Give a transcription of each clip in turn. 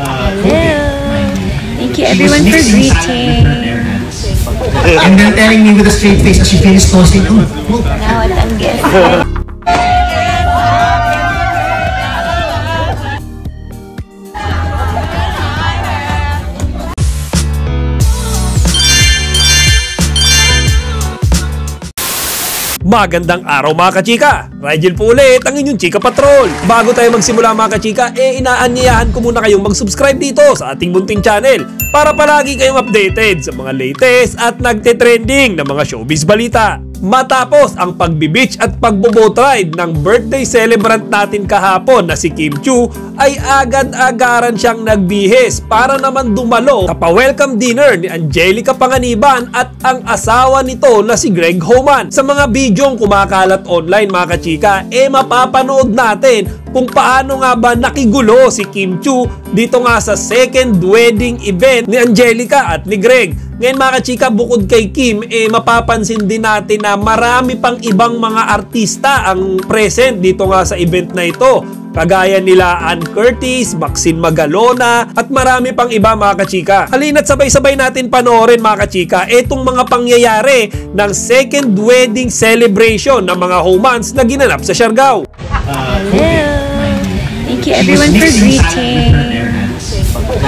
Hello. Thank you everyone for greeting. And then telling me with a straight face as she finished toasting. Now what I'm guessing. Magandang araw mga kachika! Rigel po ulit ang inyong Chika Patrol. Bago tayo magsimula mga kachika, inaanyayahan ko muna kayong mag-subscribe dito sa ating munting channel para palagi kayong updated sa mga latest at nagte-trending na mga showbiz balita. Matapos ang pagbi-beach at pagbo-boat ride ng birthday celebrant natin kahapon na si Kim Chiu, ay agad-agaran siyang nagbihis para naman dumalo sa pa-welcome dinner ni Angelica Panganiban at ang asawa nito na si Greg Homan. Sa mga bidyong kumakalat online mga kachika, mapapanood natin kung paano nga ba nakigulo si Kim Chiu dito nga sa second wedding event ni Angelica at ni Greg. Ngayon mga kachika, bukod kay Kim, mapapansin din natin na marami pang ibang mga artista ang present dito nga sa event na ito. Kagaya nila Ann Curtis, Maxine Magalona, at marami pang iba mga kachika. Halina't sabay-sabay natin panoorin mga kachika itong mga pangyayari ng second wedding celebration ng mga Homans na ginanap sa Siargao. Hello. Thank you everyone for greeting.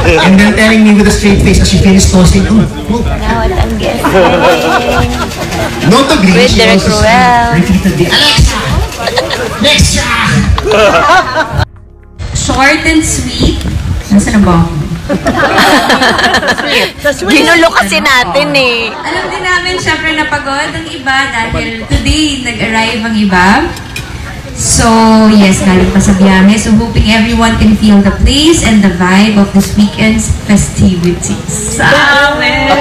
And then telling me with a straight face as she finished toasting. Now what I'm guessing. Notably, With she Derek also Ruel. repeated the Alexa! Next Short and sweet. Nasaan na ba ako? Ginulo kasi natin eh. Alam din namin, syempre napagod ang iba dahil today nag-arrive ang iba. So, yes, galing pa sa biyahe. So, hoping everyone can feel the place and the vibe of this weekend's festivities. Amen!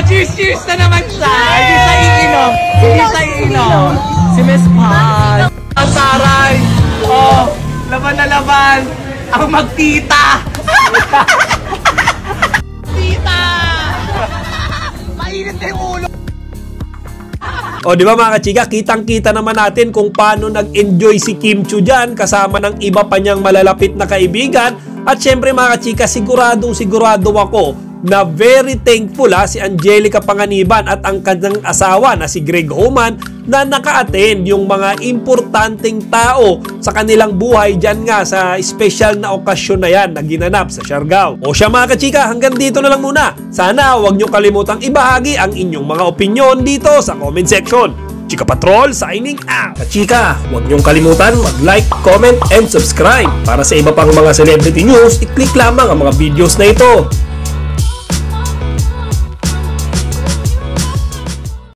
Cheers na naman siya! Hindi siya iinom! Hindi siya iinom! Si Miss Pan! Ang taray! Oh! Laban na laban! Ang magtita! Tita! Mainit na yung ulo! O di ba mga kachika, kitang-kita naman natin kung paano nag-enjoy si Kim Chiu dyan kasama ng iba pa niyang malalapit na kaibigan. At syempre mga kachika, sigurado ako na very thankful si Angelica Panganiban at ang kanyang asawa na si Greg Homan na naka-attend yung mga importanteng tao sa kanilang buhay dyan nga sa special na okasyon na yan na ginanap sa Siargao. O siya mga kachika, hanggang dito na lang muna. Sana huwag nyo kalimutang ibahagi ang inyong mga opinyon dito sa comment section. Chika Patrol signing out. Kachika, huwag niyong kalimutan mag-like, comment, and subscribe. Para sa iba pang mga celebrity news, i-click lamang ang mga videos na ito.